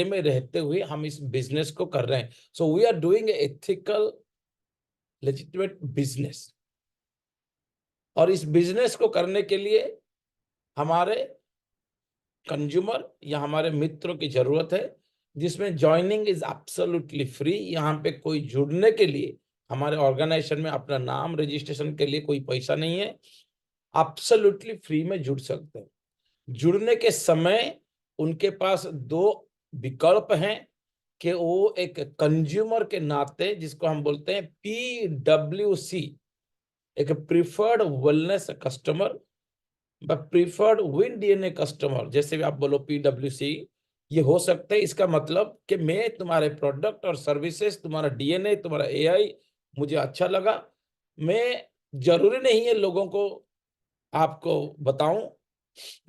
में रहते हुए हम इस बिजनेस को कर रहे हैं। So we are doing ethical legitimate business, और इस बिजनेस को करने के लिए हमारे कंज्यूमर या हमारे मित्रों की जरूरत है, जिसमें ज्वाइनिंग इज एब्सोल्युटली फ्री। यहाँ पे कोई जुड़ने के लिए हमारे ऑर्गेनाइजेशन में अपना नाम रजिस्ट्रेशन के लिए कोई पैसा नहीं है, एब्सोल्युटली फ्री में जुड़ सकते हैं। जुड़ने के समय उनके पास दो विकल्प हैं कि वो एक कंज्यूमर के नाते, जिसको हम बोलते हैं PWC, एक preferred wellness customer, preferred win DNA customer, जैसे भी आप बोलो PWC, ये हो सकता है। इसका मतलब कि मैं तुम्हारे प्रोडक्ट और सर्विसेज, तुम्हारा DNA, तुम्हारा AI मुझे अच्छा लगा। मैं जरूरी नहीं है लोगों को आपको बताऊं,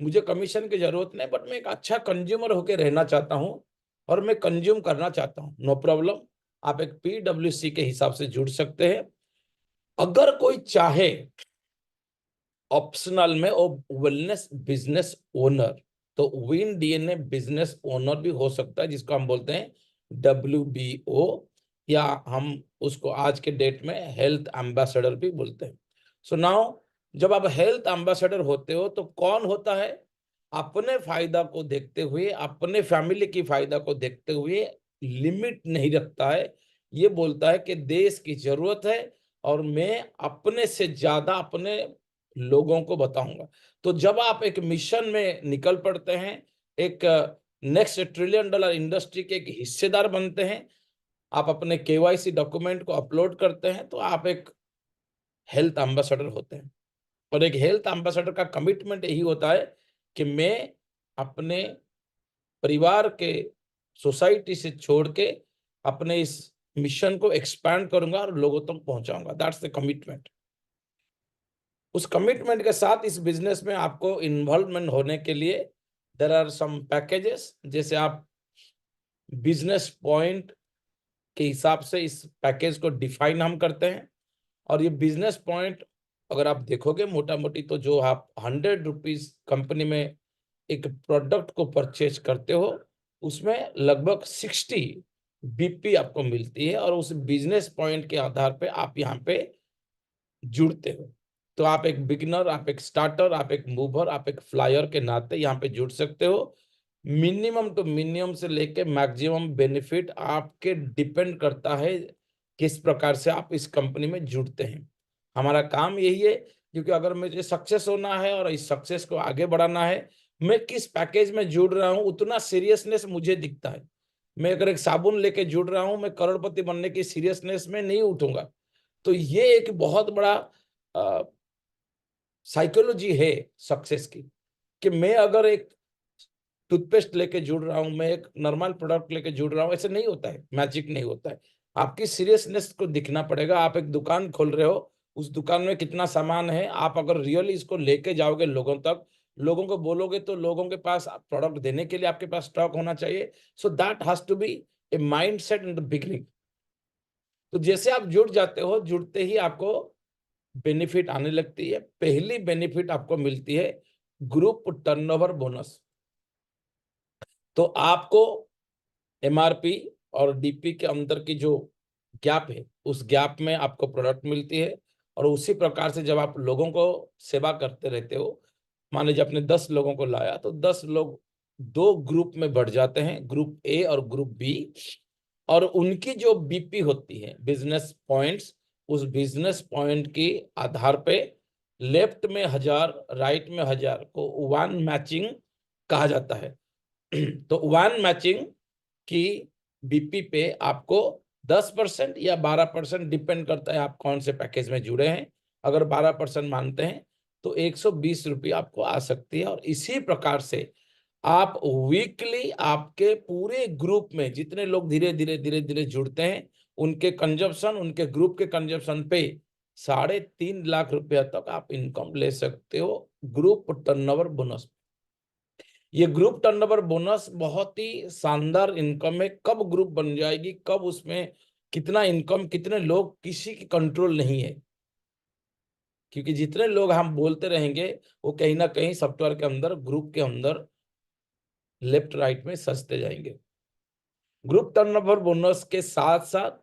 मुझे कमीशन की जरूरत नहीं, बट मैं एक अच्छा कंज्यूमर होकर रहना चाहता हूं और मैं कंज्यूम करना चाहता हूं। नो प्रॉब्लम, आप एक PWC के हिसाब से जुड़ सकते हैं। अगर कोई चाहे ऑप्शनल में वो वेलनेस बिजनेस ओनर, तो विन DNA बिजनेस ओनर भी हो सकता है, जिसको हम बोलते हैं WBO, या हम उसको आज के डेट में हेल्थ एम्बेसडर भी बोलते हैं। सो नाउ, जब आप हेल्थ एम्बेसडर होते हो तो कौन होता है, अपने फायदा को देखते हुए, अपने फैमिली की फायदा को देखते हुए लिमिट नहीं रखता है। ये बोलता है कि देश की जरूरत है और मैं अपने से ज्यादा अपने लोगों को बताऊंगा। तो जब आप एक मिशन में निकल पड़ते हैं, एक नेक्स्ट ट्रिलियन डॉलर इंडस्ट्री के एक हिस्सेदार बनते हैं, आप अपने KYC डॉक्यूमेंट को अपलोड करते हैं, तो आप एक हेल्थ एम्बेसडर होते हैं। और एक हेल्थ एम्बेसडर का कमिटमेंट यही होता है कि मैं अपने परिवार के, सोसाइटी से छोड़ के अपने इस मिशन को एक्सपैंड करूंगा और लोगों तक पहुंचाऊंगा। That's the commitment. उस कमिटमेंट के साथ इस बिजनेस में आपको इन्वॉल्वमेंट होने के लिए देयर आर सम पैकेजेस, जैसे आप बिजनेस पॉइंट के हिसाब से इस पैकेज को डिफाइन हम करते हैं। और ये बिजनेस पॉइंट अगर आप देखोगे मोटा मोटी, तो जो आप 100 रुपीज कंपनी में एक प्रोडक्ट को परचेज करते हो, उसमें लगभग 60 BP आपको मिलती है, और उस बिजनेस पॉइंट के आधार पे आप यहाँ पे जुड़ते हो। तो आप एक बिगिनर, आप एक स्टार्टर, आप एक मूवर, आप एक फ्लायर के नाते यहाँ पे जुड़ सकते हो। मिनिमम टू मिनिमम से लेके मैक्सिमम बेनिफिट आपके डिपेंड करता है किस प्रकार से आप इस कंपनी में जुड़ते हैं। हमारा काम यही है, क्योंकि अगर मुझे सक्सेस होना है और इस सक्सेस को आगे बढ़ाना है, मैं किस पैकेज में जुड़ रहा हूँ उतना सीरियसनेस मुझे दिखता है। मैं अगर एक साबुन लेके जुड़ रहा हूँ, मैं करोड़पति बनने की सीरियसनेस में नहीं उठूंगा। तो ये एक बहुत बड़ा साइकोलॉजी है सक्सेस की, कि मैं अगर एक टूथपेस्ट लेके जुड़ रहा हूं, मैं एक नॉर्मल प्रोडक्ट लेके जुड़ रहा हूं, ऐसे नहीं होता है, मैजिक नहीं होता है। आपकी सीरियसनेस को दिखना पड़ेगा। आप एक दुकान खोल रहे हो, उस दुकान में कितना सामान है, आप अगर रियली इसको लेके जाओगे लोगों तक, लोगों को बोलोगे, तो लोगों के पास प्रोडक्ट देने के लिए आपके पास स्टॉक होना चाहिए। So that has to be a mind set in the beginning. तो जैसे आप जुड़ जाते हो, जुड़ते ही आपको बेनिफिट आने लगती है। पहली बेनिफिट आपको मिलती है ग्रुप टर्नओवर बोनस। तो आपको MRP और DP के अंदर की जो गैप है, उस गैप में आपको प्रोडक्ट मिलती है। और उसी प्रकार से जब आप लोगों को सेवा करते रहते हो, मान लीजिए आपने 10 लोगों को लाया, तो 10 लोग दो ग्रुप में बढ़ जाते हैं, ग्रुप A और ग्रुप B। और उनकी जो BP होती है, बिजनेस पॉइंट्स, उस बिजनेस पॉइंट के आधार पे लेफ्ट में 1000, राइट में 1000 को वन मैचिंग कहा जाता है। तो वन मैचिंग की BP पे आपको 10% या 12%, डिपेंड करता है आप कौन से पैकेज में जुड़े हैं। अगर 12% मानते हैं तो 120 रुपये आपको आ सकती है। और इसी प्रकार से आप वीकली आपके पूरे ग्रुप में जितने लोग धीरे धीरे धीरे धीरे जुड़ते हैं, उनके कंजप्शन, उनके ग्रुप के कंजप्शन पे 3.5 लाख रुपया तक आप इनकम ले सकते हो ग्रुप टर्नओवर बोनस। ये ग्रुप टर्नओवर बोनस बहुत ही शानदार इनकम है। कब ग्रुप बन जाएगी, कब उसमें कितना इनकम, कितने लोग, किसी की कंट्रोल नहीं है। क्योंकि जितने लोग हम बोलते रहेंगे, वो कहीं ना कहीं सॉफ्टवेयर के अंदर, ग्रुप के अंदर लेफ्ट राइट में सजते जाएंगे। ग्रुप टर्नओवर बोनस के साथ साथ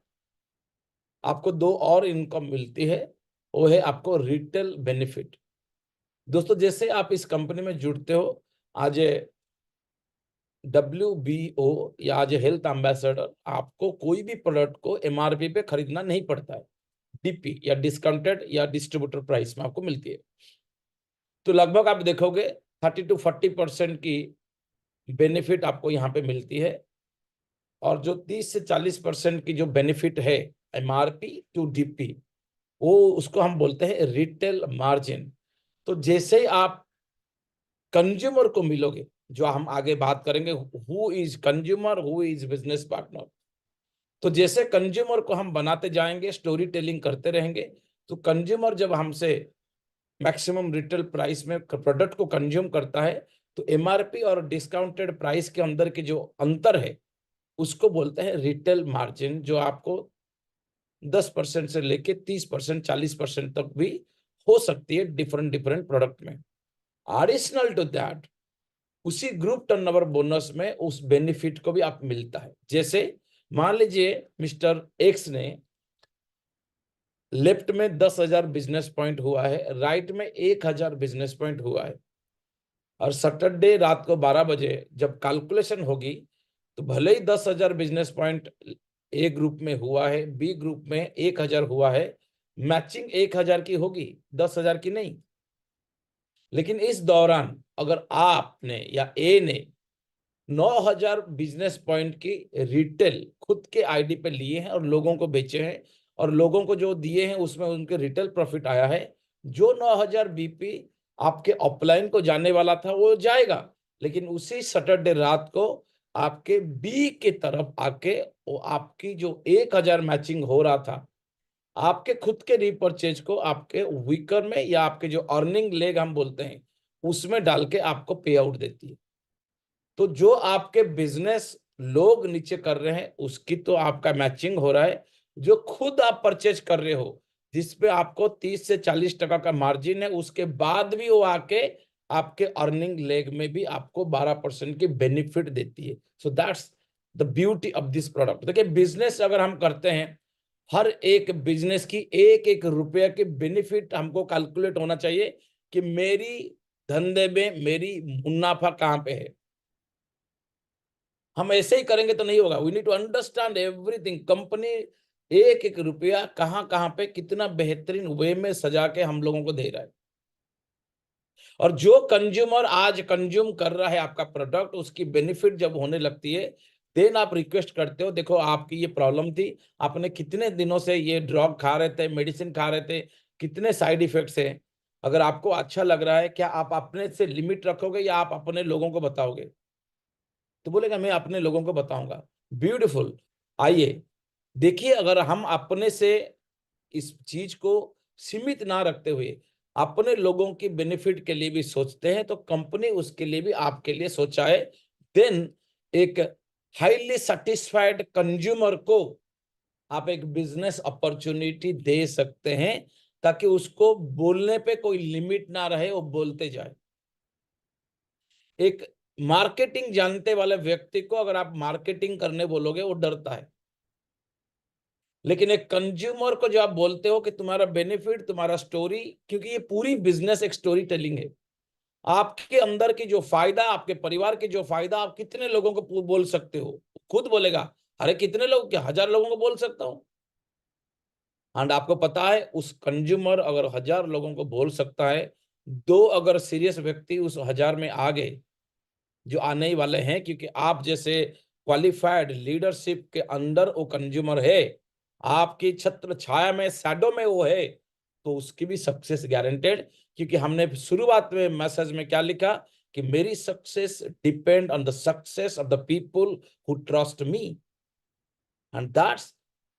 आपको दो और इनकम मिलती है, वो है आपको रिटेल बेनिफिट। दोस्तों जैसे आप इस कंपनी में जुड़ते हो आज WBO या आज हेल्थ एम्बेसडर, आपको कोई भी प्रोडक्ट को MRP पे खरीदना नहीं पड़ता है, DP या डिस्काउंटेड या डिस्ट्रीब्यूटर प्राइस में आपको मिलती है। तो लगभग आप देखोगे 30 to 40% की बेनिफिट आपको यहाँ पे मिलती है, और जो 30 से 40% की जो बेनिफिट है MRP टू DP, वो उसको हम बोलते हैं रिटेल मार्जिन। तो जैसे ही आप कंज्यूमर को मिलोगे, जो हम आगे बात करेंगे, who is consumer, who is business partner, तो जैसे कंज्यूमर को हम बनाते जाएंगे, स्टोरी टेलिंग करते रहेंगे, तो कंज्यूमर जब हमसे मैक्सिमम रिटेल प्राइस में प्रोडक्ट को कंज्यूम करता है, तो MRP और डिस्काउंटेड प्राइस के अंदर के जो अंतर है उसको बोलते हैं रिटेल मार्जिन, जो आपको 10% से लेके 30%, 40% तक भी हो सकती है डिफरेंट डिफरेंट प्रोडक्ट में। एडिशनल टू दैट, उसी ग्रुप टर्नओवर बोनस में उस बेनिफिट को भी आप मिलता है। जैसे मान लीजिए मिस्टर एक्स ने लेफ्ट में 10,000 बिजनेस पॉइंट हुआ है, राइट में 1,000 बिजनेस पॉइंट हुआ है, और सैटरडे रात को 12 बजे जब कैलकुलेशन होगी, तो भले ही 10,000 बिजनेस पॉइंट ए ग्रुप में हुआ है, बी ग्रुप में 1,000 हुआ है, मैचिंग 1,000 की होगी, 10,000 की नहीं। लेकिन इस दौरान अगर आपने या ए ने 9,000 बिजनेस पॉइंट की रिटेल खुद के आईडी पे लिए हैं और लोगों को बेचे हैं, और लोगों को जो दिए हैं उसमें उनके रिटेल प्रॉफिट आया है, जो 9,000 BP आपके ऑफलाइन को जाने वाला था वो जाएगा, लेकिन उसी सैटरडे रात को आपके बी के तरफ आके वो आपकी जो 1,000 मैचिंग हो रहा था, आपके खुद के रीपरचेज को आपके वीकर में या आपके जो अर्निंग लेग हम बोलते हैं उसमें डाल के आपको पे आउट देती है। तो जो आपके बिजनेस लोग नीचे कर रहे हैं उसकी तो आपका मैचिंग हो रहा है, जो खुद आप परचेज कर रहे हो जिसपे आपको 30 से 40% का मार्जिन है, उसके बाद भी वो आके आपके अर्निंग लेग में भी आपको 12% की बेनिफिट देती है। So that's the beauty of this product. देखिए बिजनेस अगर हम करते हैं, हर एक बिजनेस की एक एक रुपया की बेनिफिट हमको कैलकुलेट होना चाहिए कि मेरी धंधे में मेरी मुनाफा कहाँ पे है। हम ऐसे ही करेंगे तो नहीं होगा। We need to understand everything. Company एक एक रुपया कहाँ कहाँ पे कितना बेहतरीन वे में सजा के हम लोगों को दे रहा है, और जो कंज्यूमर आज कंज्यूम कर रहा है आपका प्रोडक्ट, उसकी बेनिफिट जब होने लगती है, देन आप रिक्वेस्ट करते हो, देखो आपकी ये प्रॉब्लम थी, आपने कितने दिनों से ये ड्रग खा रहे थे, मेडिसिन खा रहे थे, कितने साइड इफेक्ट्स हैं, अगर आपको अच्छा लग रहा है, क्या आप अपने से लिमिट रखोगे या आप अपने लोगों को बताओगे? तो बोलेगा मैं अपने लोगों को बताऊंगा। ब्यूटीफुल। आइए देखिए, अगर हम अपने से इस चीज को सीमित ना रखते हुए अपने लोगों की बेनिफिट के लिए भी सोचते हैं, तो कंपनी उसके लिए भी आपके लिए सोचा है। देन एक हाईली सेटिस्फाइड कंज्यूमर को आप एक बिजनेस अपॉर्चुनिटी दे सकते हैं, ताकि उसको बोलने पे कोई लिमिट ना रहे, वो बोलते जाए। एक मार्केटिंग जानते वाले व्यक्ति को अगर आप मार्केटिंग करने बोलोगे वो डरता है, लेकिन एक कंज्यूमर को जो आप बोलते हो कि तुम्हारा बेनिफिट, तुम्हारा स्टोरी, क्योंकि ये पूरी बिजनेस एक स्टोरी टेलिंग है, आपके अंदर की जो फायदा, आपके परिवार की जो फायदा, आप कितने लोगों को बोल सकते हो, खुद बोलेगा अरे कितने लोग, क्या 1,000 लोगों को बोल सकता हूँ। एंड आपको पता है उस कंज्यूमर अगर 1,000 लोगों को बोल सकता है, दो अगर सीरियस व्यक्ति उस 1,000 में आ गए, जो आने ही वाले हैं, क्योंकि आप जैसे क्वालिफाइड लीडरशिप के अंदर वो कंज्यूमर है, आपकी छत्र छाया में, शैडो में वो है, तो उसकी भी सक्सेस गारंटेड। क्योंकि हमने शुरुआत में मैसेज में क्या लिखा कि मेरी success depend on the success of the people who trust me, and that's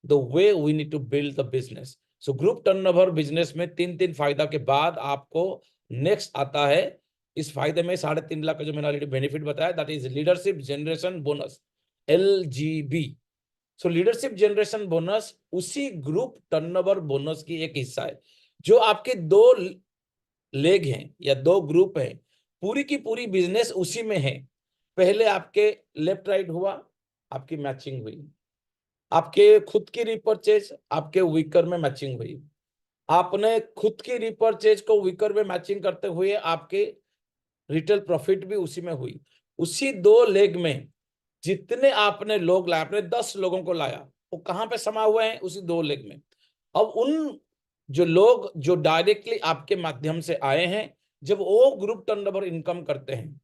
the way we need to build the business. So group turnover business में तीन तीन फायदा के बाद आपको नेक्स्ट आता है, इस फायदे में 3.5 लाख का जो मैंने ऑलरेडी बेनिफिट बताया, that is leadership generation bonus, LGB। So leadership generation bonus उसी ग्रुप टर्नओवर बोनस की एक हिस्सा है। जो आपके दो लेग हैं या दो ग्रुप हैं, पूरी की पूरी बिजनेस उसी में है। पहले आपके लेफ्ट राइट हुआ, आपकी मैचिंग हुई, आपके खुद की रिपर्चेज आपके वीकर में मैचिंग हुई, आपने खुद की रिपर्चेज को वीकर में मैचिंग करते हुए आपके रिटेल प्रॉफिट भी उसी में हुई। उसी 2 लेग में जितने आपने लोग लाए, आपने 10 लोगों को लाया, वो कहां पे समा हुए हैं? उसी 2 लेग में। अब उन जो लोग जो डायरेक्टली आपके माध्यम से आए हैं, जब वो ग्रुप टर्नओवर इनकम करते हैं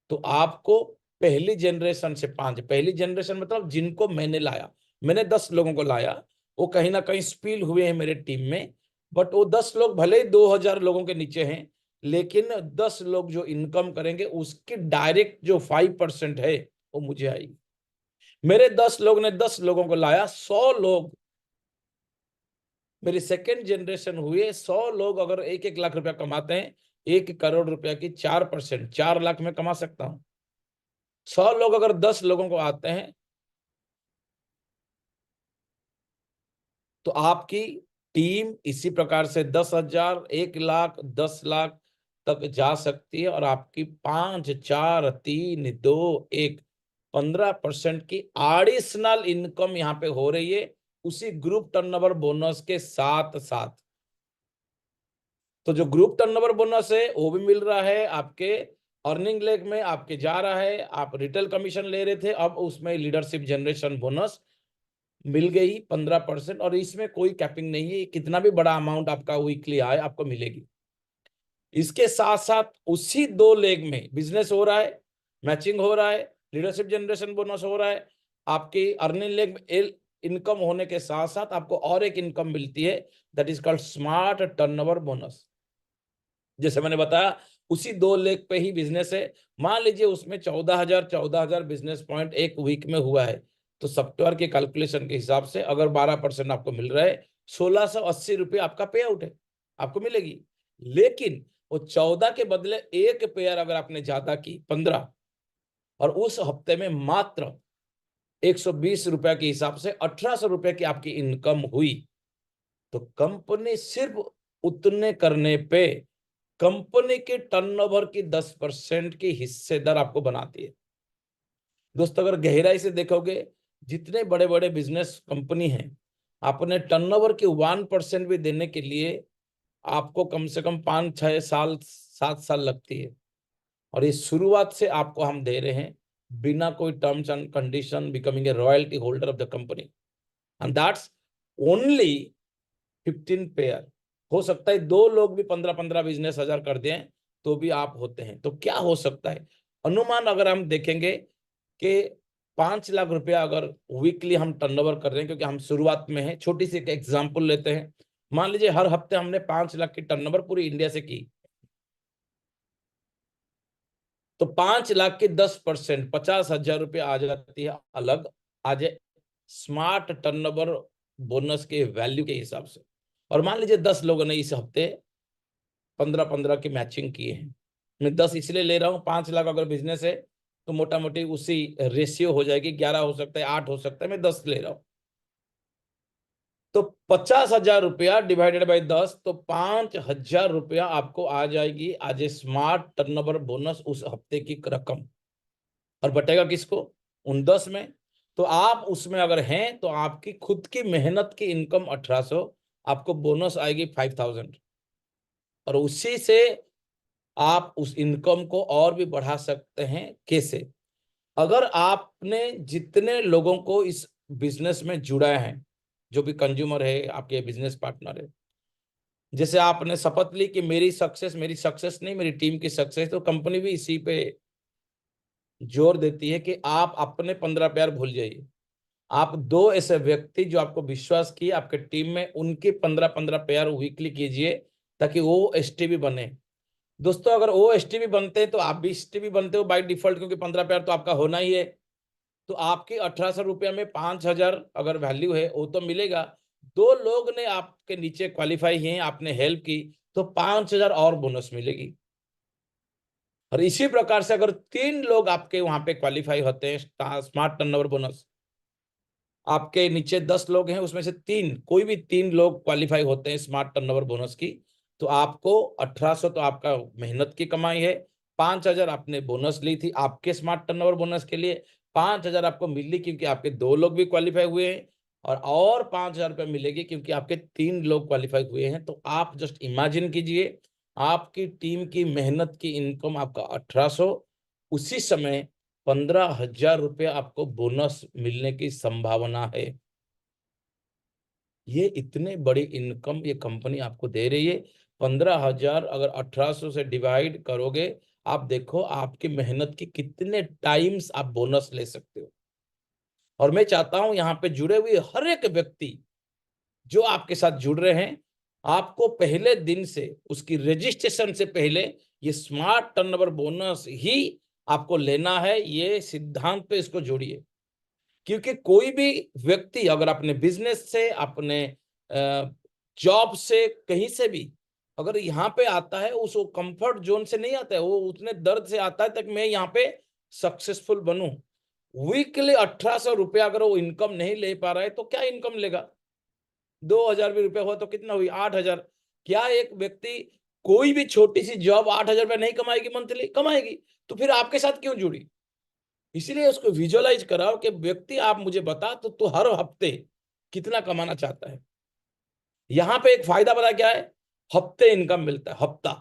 तो आपको पहली जनरेशन से 5, पहली जनरेशन मतलब जिनको मैंने लाया, मैंने 10 लोगों को लाया, वो कहीं ना कहीं स्पिल हुए हैं मेरे टीम में, बट वो 10 लोग भले ही 2000 लोगों के नीचे हैं, लेकिन 10 लोग जो इनकम करेंगे उसकी डायरेक्ट जो 5% है वो मुझे आएगी। मेरे 10 लोग ने 10 लोगों को लाया, 100 लोग मेरी सेकेंड जनरेशन हुए। 100 लोग अगर 1-1 लाख रुपया कमाते हैं, 1 करोड़ रुपया की 4%, 4 लाख में कमा सकता हूं। 100 लोग अगर 10 लोगों को आते हैं तो आपकी टीम इसी प्रकार से 10,000, 1 लाख, 10 लाख तक जा सकती है, और आपकी 5, 4, 3, 2, 1 15% की एडिशनल इनकम यहाँ पे हो रही है, उसी ग्रुप टर्नओवर बोनस के साथ साथ। तो जो ग्रुप टर्नओवर बोनस है वो भी मिल रहा है आपके अर्निंग लेग में, आपके जा रहा है। आप रिटेल कमीशन ले रहे थे, अब उसमें लीडरशिप जनरेशन बोनस मिल गई 15%, और इसमें कोई कैपिंग नहीं है, कितना भी बड़ा अमाउंट आपका वीकली आए आपको मिलेगी। इसके साथ साथ उसी 2 लेग में बिजनेस हो रहा है, मैचिंग हो रहा है, लीडरशिप जनरेशन बोनस हो रहा है, आपकी अर्निंग लेग में इनकम होने के साथ साथ आपको और एक इनकम मिलती है, that is called smart turnover bonus. जैसे मैंने बताया उसी 2 लेग पे ही बिजनेस है। मान लीजिए उसमें 14,000 बिजनेस पॉइंट एक वीक में हुआ है, तो सॉफ्टवेयर के कैलकुलेशन के हिसाब से अगर 12% आपको मिल रहा है, 1680 रुपये आपका पे आउट है, आपको मिलेगी। लेकिन वो 14 के बदले एक पेयर अगर आपने ज्यादा की 15, और उस हफ्ते में मात्र 120 रुपए के हिसाब से 1800 रुपए की आपकी इनकम हुई, तो कंपनी सिर्फ उतने करने पे कंपनी के टर्नओवर की 10% की हिस्सेदार आपको बनाती है। दोस्तों अगर गहराई से देखोगे, जितने बड़े बड़े बिजनेस कंपनी हैं, अपने टर्नओवर की 1% भी देने के लिए आपको कम से कम 5-6 साल 7 साल लगती है, और इस शुरुआत से आपको हम दे रहे हैं बिना कोई terms and condition, becoming a royalty holder of the company, and that's only 15 pair. हो सकता है 2 लोग भी 15-15 बिजनेस हजार कर दें तो भी आप होते हैं। तो क्या हो सकता है, अनुमान अगर हम देखेंगे कि 5 लाख रुपया अगर वीकली हम टर्नओवर कर रहे हैं, क्योंकि हम शुरुआत में हैं, छोटी सी एक एग्जांपल लेते हैं। मान लीजिए हर हफ्ते हमने 5 लाख की टर्नओवर पूरी इंडिया से की, तो 5 लाख की 10% 50,000 रुपये आ जाती है अलग, आज स्मार्ट टर्नओवर बोनस के वैल्यू के हिसाब से। और मान लीजिए 10 लोगों ने इस हफ्ते 15-15 की मैचिंग किए हैं, मैं 10 इसलिए ले रहा हूँ, 5 लाख अगर बिजनेस है तो मोटा मोटी उसी रेशियो हो जाएगी, 11 हो सकता है, 8 हो सकता है, मैं 10 ले रहा हूँ। तो 50,000 रुपया डिवाइडेड बाई 10, तो 5,000 रुपया आपको आ जाएगी आज ए स्मार्ट टर्नओवर बोनस उस हफ्ते की रकम। और बटेगा किसको? उन 10 में। तो आप उसमें अगर हैं तो आपकी खुद की मेहनत की इनकम 1800, आपको बोनस आएगी 5000, और उसी से आप उस इनकम को और भी बढ़ा सकते हैं। कैसे? अगर आपने जितने लोगों को इस बिजनेस में जुड़ा है, जो भी कंज्यूमर है, आपके बिजनेस पार्टनर है, जैसे आपने शपथ ली कि मेरी सक्सेस नहीं, मेरी टीम की सक्सेस, तो कंपनी भी इसी पे जोर देती है कि आप अपने 15 प्यार भूल जाइए, आप 2 ऐसे व्यक्ति जो आपको विश्वास किए आपके टीम में, उनके 15-15 प्यार वीकली कीजिए, ताकि वो एसटीबी बने। दोस्तों अगर वो एसटीबी बनते हैं तो आप भी एसटीबी बनते हो बाय डिफॉल्ट, क्योंकि 15 प्यार तो आपका होना ही है। तो आपके 1800 रुपया में 5,000 अगर वैल्यू है वो तो मिलेगा। 2 लोग ने आपके नीचे क्वालिफाई हैं, आपने हेल्प की, तो 5,000 और बोनस मिलेगी। और इसी प्रकार से अगर 3 लोग आपके वहां पे क्वालिफाई होते हैं स्मार्ट टर्नओवर बोनस, आपके नीचे 10 लोग हैं, उसमें से 3, कोई भी 3 लोग क्वालिफाई होते हैं स्मार्ट टर्नओवर बोनस की, तो आपको 1800 तो आपका मेहनत की कमाई है, 5,000 आपने बोनस ली थी आपके स्मार्ट टर्नओवर बोनस के लिए, 5,000 आपको मिली क्योंकि आपके 2 लोग भी क्वालिफाई हुए हैं, और 5,000 रुपये मिलेगी क्योंकि आपके 3 लोग क्वालिफाई हुए हैं। तो आप जस्ट इमेजिन कीजिए, आपकी टीम की मेहनत की इनकम आपका 1800, उसी समय 15,000 रुपये आपको बोनस मिलने की संभावना है। ये इतने बड़ी इनकम ये कंपनी आपको दे रही है। 15,000 अगर 1800 से डिवाइड करोगे, आप देखो आपकी मेहनत की कितने टाइम्स आप बोनस ले सकते हो। और मैं चाहता हूं यहाँ पे जुड़े हुए हर एक व्यक्ति जो आपके साथ जुड़ रहे हैं, आपको पहले दिन से उसकी रजिस्ट्रेशन से पहले ये स्मार्ट टर्नओवर बोनस ही आपको लेना है। ये सिद्धांत पे इसको जोड़िए, क्योंकि कोई भी व्यक्ति अगर अपने बिजनेस से, अपने जॉब से, कहीं से भी अगर यहाँ पे आता है, उस कंफर्ट जोन से नहीं आता है, वो उतने दर्द से आता है तक मैं यहाँ पे सक्सेसफुल बनूं। वीकली 1800 रुपया अगर वो इनकम नहीं ले पा रहा है तो क्या इनकम लेगा? 2,000 भी रुपया हुआ तो कितना हुई? 8,000। क्या एक व्यक्ति कोई भी छोटी सी जॉब 8,000 रुपया नहीं कमाएगी? मंथली कमाएगी। तो फिर आपके साथ क्यों जुड़ी? इसीलिए उसको विजुअलाइज कराओ कि व्यक्ति आप मुझे बता तो तू हर हफ्ते कितना कमाना चाहता है। यहां पे एक फायदा पता क्या है? हफ्ते इनकम मिलता है, हफ्ता,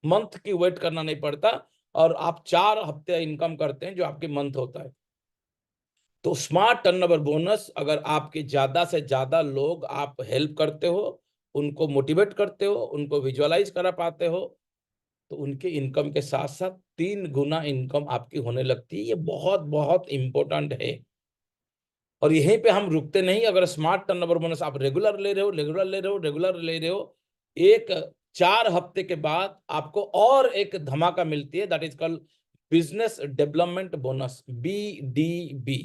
मंथ की वेट करना नहीं पड़ता। और आप 4 हफ्ते इनकम करते हैं जो आपके मंथ होता है। तो स्मार्ट टर्नओवर बोनस अगर आपके ज्यादा से ज्यादा लोग आप हेल्प करते हो, उनको मोटिवेट करते हो, उनको विजुअलाइज करा पाते हो, तो उनके इनकम के साथ साथ 3 गुना इनकम आपकी होने लगती है। ये बहुत बहुत इंपॉर्टेंट है। और यहीं पे हम रुकते नहीं। अगर स्मार्ट टर्नओवर बोनस आप रेगुलर ले रहे हो, रेगुलर ले रहे हो, रेगुलर ले रहे हो, एक 4 हफ्ते के बाद आपको और एक धमाका मिलती है, that is called business development bonus, BDB।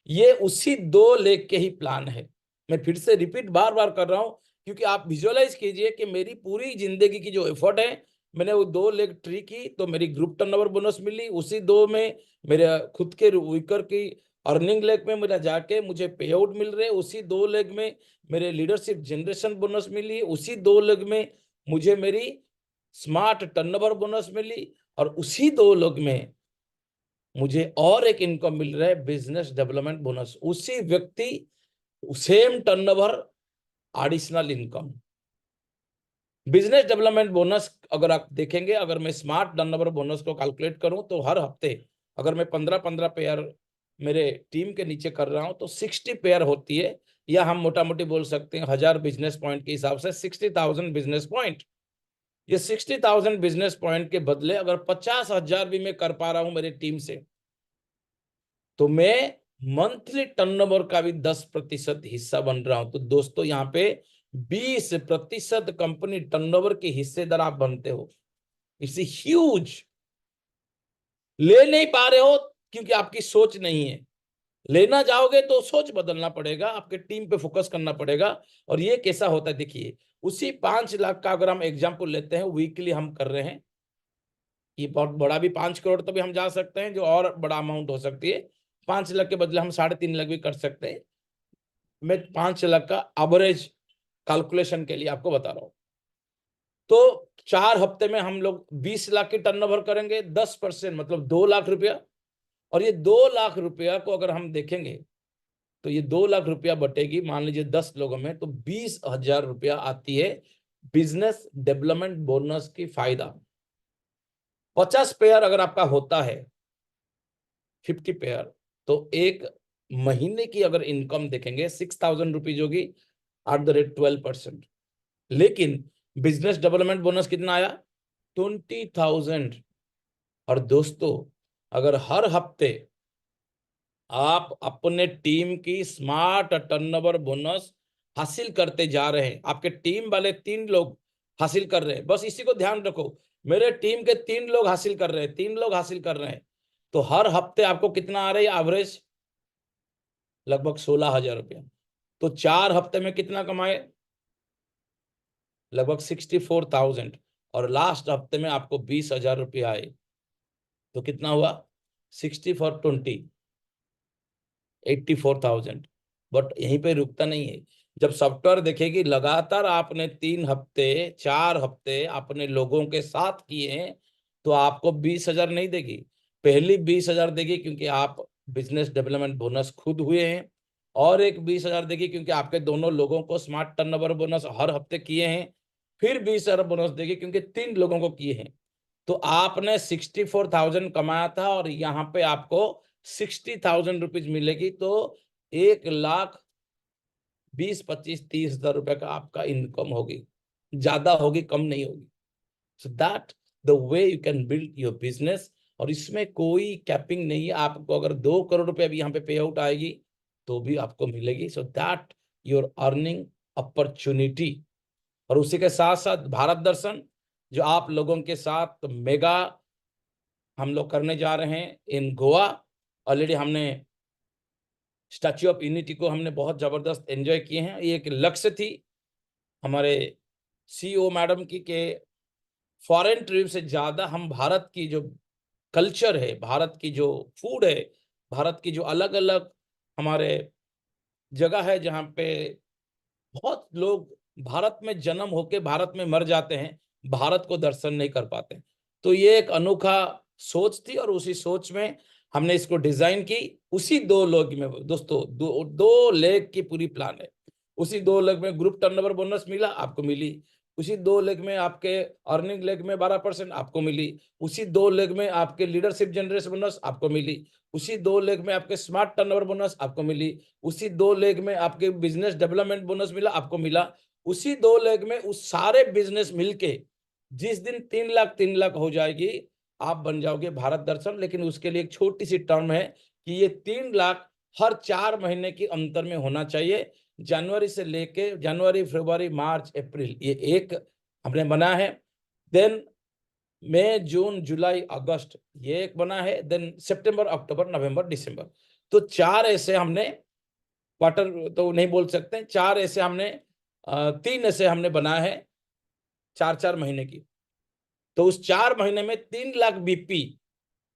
ये उसी 2 लेग के ही प्लान है। मैं फिर से रिपीट बार बार कर रहा हूं, क्योंकि आप विजुअलाइज कीजिए कि मेरी पूरी जिंदगी की जो एफर्ट है, मैंने वो 2 लेग ट्री की तो मेरी ग्रुप टर्नओवर बोनस मिली, उसी 2 में मेरे खुद के वीकर की अर्निंग लेग में मेरा जाके मुझे पे आउट मिल रहे, उसी 2 लेग में मेरे लीडरशिप जनरेशन बोनस मिली, उसी 2 लेग में मुझे मेरी स्मार्ट टर्नओवर बोनस मिली, और उसी 2 लेग में मुझे और एक इनकम मिल रहा है, बिजनेस डेवलपमेंट बोनस। उसी व्यक्ति, same turnover, additional income. Business development bonus अगर आप देखेंगे, अगर मैं स्मार्ट टर्नओवर बोनस को कैलकुलेट करूं तो हर हफ्ते अगर मैं 15-15 पेयर मेरे टीम के नीचे कर रहा हूं तो 60 पेयर होती है, या हम मोटा मोटी बोल सकते हैं 1000 बिजनेस पॉइंट के हिसाब से 60,000 बिजनेस पॉइंट। ये 60,000 बिजनेस पॉइंट के बदले अगर 50,000 भी मैं कर पा रहा हूं मेरी टीम से, तो मैं मंथली टर्नओवर का भी 10% हिस्सा बन रहा हूं। तो दोस्तों यहाँ पे 20% कंपनी टर्नओवर के हिस्सेदार आप बनते हो। It's huge. ले नहीं पा रहे हो क्योंकि आपकी सोच नहीं है। लेना चाहोगे तो सोच बदलना पड़ेगा, आपके टीम पे फोकस करना पड़ेगा। और ये कैसा होता है देखिए, उसी 5 लाख का अगर हम एग्जाम्पल लेते हैं, वीकली हम कर रहे हैं, ये बहुत बड़ा भी 5 करोड़ तो भी हम जा सकते हैं, जो और बड़ा अमाउंट हो सकती है। 5 लाख के बदले हम 3.5 लाख भी कर सकते हैं। मैं 5 लाख का एवरेज कैलकुलेशन के लिए आपको बता रहा हूं। तो 4 हफ्ते में हम लोग 20 लाख की टर्नओवर करेंगे, 10% मतलब 2 लाख रुपया। और ये 2 लाख रुपया को अगर हम देखेंगे तो ये 2 लाख रुपया बटेगी, मान लीजिए 10 लोगों में, तो 20,000 रुपया आती है बिजनेस डेवलपमेंट बोनस की फायदा। 50 पेयर अगर आपका होता है, 50 पेयर, तो एक महीने की अगर इनकम देखेंगे 6,000 रुपीज होगी, @12%। लेकिन बिजनेस डेवलपमेंट बोनस कितना आया? 20,000। और दोस्तों, अगर हर हफ्ते आप अपने टीम की स्मार्ट टर्नओवर बोनस हासिल करते जा रहे हैं, आपके टीम वाले 3 लोग हासिल कर रहे हैं, बस इसी को ध्यान रखो, मेरे टीम के 3 लोग हासिल कर रहे हैं, 3 लोग हासिल कर रहे हैं, तो हर हफ्ते आपको कितना आ रहा है एवरेज? लगभग 16,000 रुपया। तो 4 हफ्ते में कितना कमाए? लगभग 64,000। और लास्ट हफ्ते में आपको 20,000 रुपया आए, तो कितना हुआ? 60/20, 84,000। बट यहीं पे रुकता नहीं है। जब सॉफ्टवेयर देखेगी लगातार आपने 3 हफ्ते, 4 हफ्ते अपने लोगों के साथ किए हैं, तो आपको 20,000 नहीं देगी। पहली 20,000 देगी क्योंकि आप बिजनेस डेवलपमेंट बोनस खुद हुए हैं, और एक 20,000 देगी क्योंकि आपके दोनों लोगों को स्मार्ट टर्नओवर बोनस हर हफ्ते किए हैं, फिर 20,000 बोनस देगी क्योंकि 3 लोगों को किए हैं। तो आपने 64,000 कमाया था और यहाँ पे आपको 60,000 रुपीज मिलेगी, तो 1,20,25,30,000 रुपए का आपका इनकम होगी, ज्यादा होगी, कम नहीं होगी। So that the way you can build your business. और इसमें कोई कैपिंग नहीं है, आपको अगर 2 करोड़ रुपए अभी यहाँ पे पे आउट आएगी तो भी आपको मिलेगी। So that your earning opportunity. और उसी के साथ साथ भारत दर्शन जो आप लोगों के साथ मेगा हम लोग करने जा रहे हैं इन गोवा। ऑलरेडी हमने स्टैच्यू ऑफ यूनिटी को हमने बहुत जबरदस्त एंजॉय किए हैं। ये एक लक्ष्य थी हमारे सीईओ मैडम की कि फॉरेन ट्रिप से ज्यादा हम भारत की जो कल्चर है, भारत की जो फूड है, भारत की जो अलग अलग हमारे जगह है जहाँ पे बहुत लोग भारत में जन्म होके भारत में मर जाते हैं, भारत को दर्शन नहीं कर पाते। तो ये एक अनोखा सोच थी और उसी सोच में हमने इसको डिजाइन की। उसी 2 लेग में दोस्तों, दो लेग की पूरी प्लान है। उसी 2 लेग में ग्रुप टर्नओवर बोनस मिला, आपको मिली। उसी 2 लेग में आपके अर्निंग लेग में 12% आपको मिली। उसी 2 लेग में आपके लीडरशिप जनरेशन बोनस आपको मिली। उसी 2 लेग में आपके स्मार्ट टर्नओवर बोनस आपको मिली। उसी 2 लेग में आपके बिजनेस डेवलपमेंट बोनस मिला, आपको मिला। उसी 2 लेग में उस सारे बिजनेस मिलके जिस दिन 3 लाख हो जाएगी, आप बन जाओगे भारत दर्शन। लेकिन उसके लिए एक छोटी सी टर्म है कि ये 3 लाख हर 4 महीने के अंतर में होना चाहिए। जनवरी से लेके जनवरी, फरवरी, मार्च, अप्रैल, ये एक हमने बना है। देन मई, जून, जुलाई, अगस्त, ये एक बना है। देन सितंबर, अक्टूबर, नवंबर, दिसंबर। तो 4 ऐसे हमने क्वार्टर तो नहीं बोल सकते, 4 ऐसे हमने 3 ऐसे हमने बनाया है 4-4 महीने की। तो उस 4 महीने में 3 लाख बीपी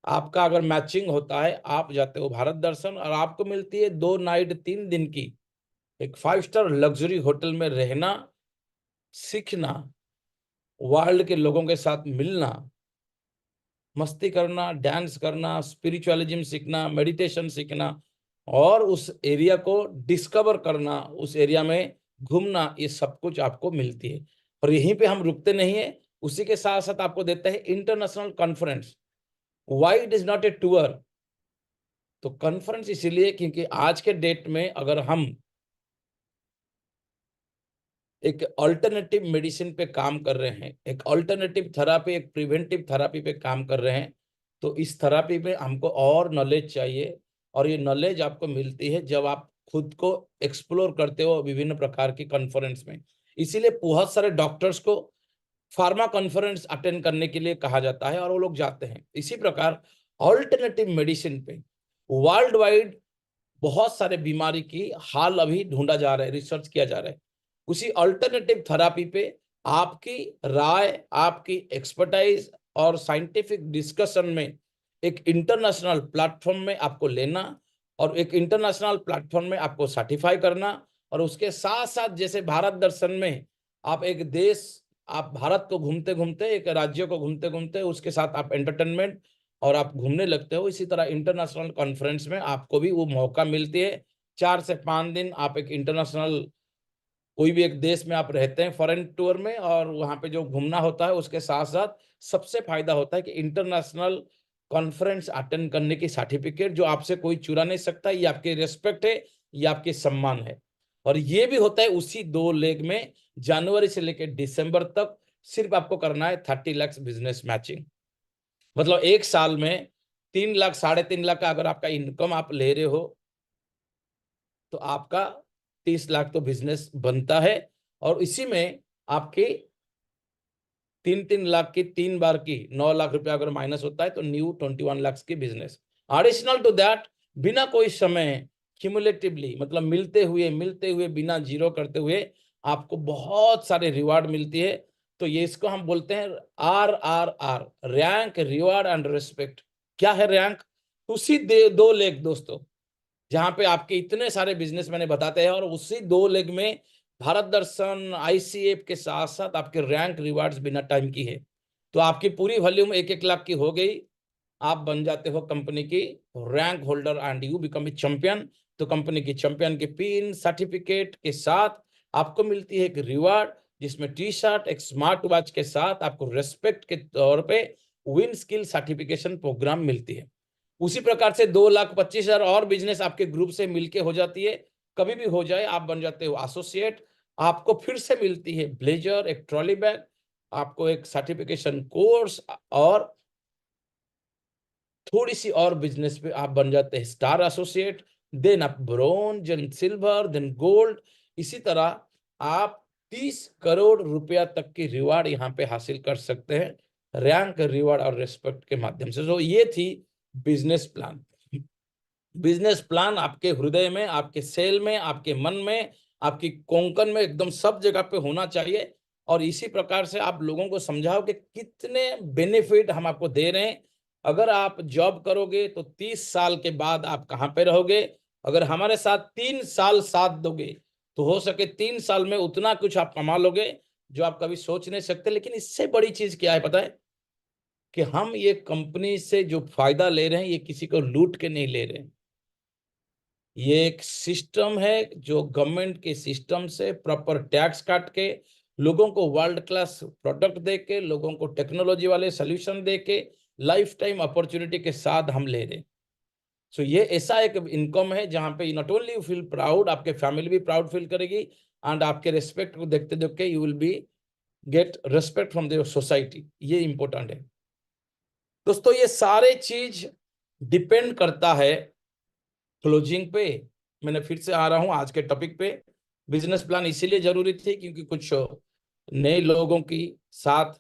आपका अगर मैचिंग होता है, आप जाते हो भारत दर्शन और आपको मिलती है 2 नाइट 3 दिन की एक 5 स्टार लग्जरी होटल में रहना, सीखना, वर्ल्ड के लोगों के साथ मिलना, मस्ती करना, डांस करना, स्पिरिचुअलिज्म सीखना, मेडिटेशन सीखना, और उस एरिया को डिस्कवर करना, उस एरिया में घूमना, ये सब कुछ आपको मिलती है। और यहीं पे हम रुकते नहीं है, उसी के साथ साथ आपको देते हैं international conference. Why it is not a tour? तो कॉन्फ्रेंस इसीलिए क्योंकि आज के डेट में अगर हम एक अल्टरनेटिव मेडिसिन पे काम कर रहे हैं, एक अल्टरनेटिव थेरापी, एक प्रिवेंटिव थेरापी पे काम कर रहे हैं, तो इस थेरापी में हमको और नॉलेज चाहिए। और ये नॉलेज आपको मिलती है जब आप खुद को एक्सप्लोर करते हो विभिन्न प्रकार की कॉन्फ्रेंस में। इसीलिए बहुत सारे डॉक्टर्स को फार्मा कॉन्फ्रेंस अटेंड करने के लिए कहा जाता है और वो लोग जाते हैं। इसी प्रकार ऑल्टरनेटिव मेडिसिन पे वर्ल्ड वाइड बहुत सारे बीमारी की हाल अभी ढूंढा जा रहा है, रिसर्च किया जा रहा है। उसी अल्टरनेटिव थेरापी पे आपकी राय, आपकी एक्सपर्टाइज और साइंटिफिक डिस्कशन में एक इंटरनेशनल प्लेटफॉर्म में आपको लेना, और एक इंटरनेशनल प्लेटफॉर्म में आपको सर्टिफाई करना। और उसके साथ साथ जैसे भारत दर्शन में आप एक देश, आप भारत को घूमते घूमते, एक राज्य को घूमते घूमते, उसके साथ आप एंटरटेनमेंट और आप घूमने लगते हो, इसी तरह इंटरनेशनल कॉन्फ्रेंस में आपको भी वो मौका मिलती है। 4 से 5 दिन आप एक इंटरनेशनल कोई भी एक देश में आप रहते हैं फॉरेन टूर में, और वहां पे जो घूमना होता है उसके साथ साथ सबसे फायदा होता है कि इंटरनेशनल कॉन्फ्रेंस अटेंड करने की सर्टिफिकेट जो आपसे कोई चुरा नहीं सकता। ये आपकी रिस्पेक्ट है, ये आपके सम्मान है। और ये भी होता है उसी 2 लेग में, जनवरी से लेकर दिसंबर तक सिर्फ आपको करना है 30 लाख बिजनेस मैचिंग। मतलब एक साल में 3 लाख, 3.5 लाख का अगर आपका इनकम आप ले रहे हो, तो आपका 30 लाख तो बिजनेस बनता है। और इसी में आपकी 3-3 लाख की 3 बार की 9 लाख रुपया अगर माइनस होता है तो न्यू 21 लाख की बिजनेस। एडिशनल टू दैट, बिना कोई समय, क्यूमुलेटिवली मतलब मिलते हुए बिना जीरो करते हुए आपको बहुत सारे रिवार्ड मिलती है। तो ये इसको हम बोलते हैं RRR, rank, reward and respect. क्या है रैंक? उसी 2 लेग दोस्तों जहां पे आपके इतने सारे बिजनेस मैंने बताते हैं, और उसी 2 लेग में भारत दर्शन, ICF के साथ साथ आपके रैंक रिवार्ड्स बिना टाइम की है। तो आपकी पूरी वॉल्यूम 1-1 लाख की हो गई। आप बन जाते हो कंपनी की rank holder and you become a champion. तो कंपनी की चैंपियन के पिन सर्टिफिकेट के साथ आपको मिलती है एक रिवार्ड, जिसमें टी शर्ट, एक स्मार्ट वॉच के साथ आपको रेस्पेक्ट के तौर पे विन स्किल सर्टिफिकेशन प्रोग्राम मिलती है। उसी प्रकार से 2,25,000 और बिजनेस आपके ग्रुप से मिलके हो जाती है। कभी भी हो जाए आप बन जाते हो एसोसिएट। आपको फिर से मिलती है ब्लेजर, एक ट्रॉली बैग, आपको एक सर्टिफिकेशन कोर्स, और थोड़ी सी और बिजनेस पे आप बन जाते हैं स्टार एसोसिएट, देन आप bronze, then silver, then gold. इसी तरह आप 30 करोड़ रुपया तक की रिवार्ड यहाँ पे हासिल कर सकते हैं, रैंक, रिवार्ड और रेस्पेक्ट के माध्यम से। तो ये थी बिजनेस प्लान। बिजनेस प्लान आपके हृदय में, आपके सेल में, आपके मन में, आपकी कोंकण में, एकदम सब जगह पे होना चाहिए। और इसी प्रकार से आप लोगों को समझाओ कि कितने बेनिफिट हम आपको दे रहे हैं। अगर आप जॉब करोगे तो 30 साल के बाद आप कहाँ पे रहोगे। अगर हमारे साथ 3 साल साथ दोगे तो हो सके 3 साल में उतना कुछ आप कमा लोगे जो आप कभी सोच नहीं सकते। लेकिन इससे बड़ी चीज क्या है पता है, कि हम ये कंपनी से जो फायदा ले रहे हैं ये किसी को लूट के नहीं ले रहे हैं। ये एक सिस्टम है जो गवर्नमेंट के सिस्टम से प्रॉपर टैक्स काट के, लोगों को वर्ल्ड क्लास प्रोडक्ट दे के, लोगों को टेक्नोलॉजी वाले सोल्यूशन दे के, लाइफ टाइम अपॉर्चुनिटी के साथ हम ले रहे हैं। सो ये ऐसा एक इनकम है जहां पे not only you feel proud, आपके फैमिली भी प्राउड फील करेगी, एंड आपके रेस्पेक्ट को देखते देखते you will be get respect from the society. ये इंपॉर्टेंट है दोस्तों। ये सारे चीज डिपेंड करता है क्लोजिंग पे। मैंने फिर से आ रहा हूं आज के टॉपिक पे। बिजनेस प्लान इसीलिए जरूरी थी क्योंकि कुछ नए लोगों की साथ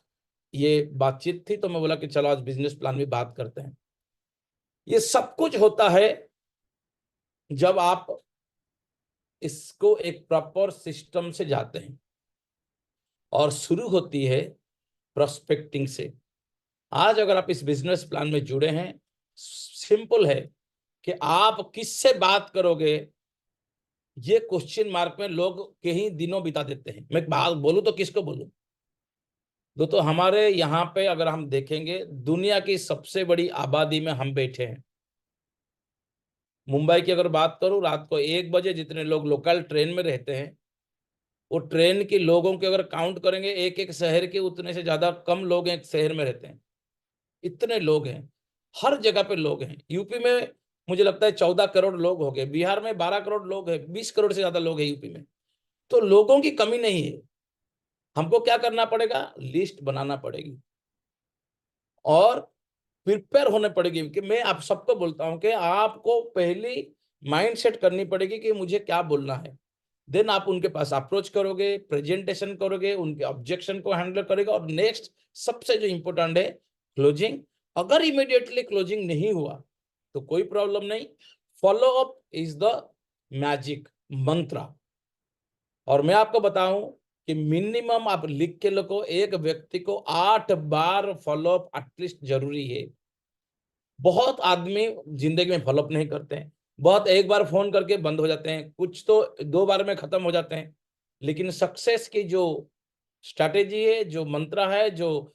ये बातचीत थी, तो मैं बोला कि चलो आज बिजनेस प्लान में बात करते हैं। ये सब कुछ होता है जब आप इसको एक प्रॉपर सिस्टम से जाते हैं, और शुरू होती है प्रोस्पेक्टिंग से। आज अगर आप इस बिजनेस प्लान में जुड़े हैं, सिंपल है कि आप किससे बात करोगे, ये क्वेश्चन मार्क में लोग कई दिनों बिता देते हैं। मैं बात बोलूं तो किसको बोलूं। तो हमारे यहाँ पे अगर हम देखेंगे, दुनिया की सबसे बड़ी आबादी में हम बैठे हैं। मुंबई की अगर बात करूं, रात को 1 बजे जितने लोग लोकल ट्रेन में रहते हैं, वो ट्रेन के लोगों के अगर काउंट करेंगे, एक एक शहर के उतने से ज्यादा कम लोग एक शहर में रहते हैं। इतने लोग हैं, हर जगह पे लोग हैं। यूपी में मुझे लगता है 14 करोड़ लोग हो गए, बिहार में 12 करोड़ लोग हैं, 20 करोड़ से ज्यादा लोग हैं यूपी में। तो लोगों की कमी नहीं है। हमको क्या करना पड़ेगा, लिस्ट बनाना पड़ेगी और प्रिपेयर होने पड़ेगी। कि मैं आप सबको बोलता हूं कि आपको पहली माइंड सेट करनी पड़ेगी कि मुझे क्या बोलना है। देन आप उनके पास अप्रोच करोगे, प्रेजेंटेशन करोगे, उनके ऑब्जेक्शन को हैंडल करेगा, और नेक्स्ट सबसे जो इंपॉर्टेंट है क्लोजिंग। अगर इमीडिएटली क्लोजिंग नहीं हुआ तो कोई प्रॉब्लम नहीं, follow up is the magic mantra. और मैं आपको बताऊं कि मिनिमम आप लिख के लोगों, एक व्यक्ति को 8 बार फॉलोअप एटलीस्ट जरूरी है। बहुत आदमी जिंदगी में फॉलोअप नहीं करते हैं, बहुत एक बार फोन करके बंद हो जाते हैं, कुछ तो 2 बार में खत्म हो जाते हैं। लेकिन सक्सेस की जो स्ट्रैटेजी है, जो मंत्र है, जो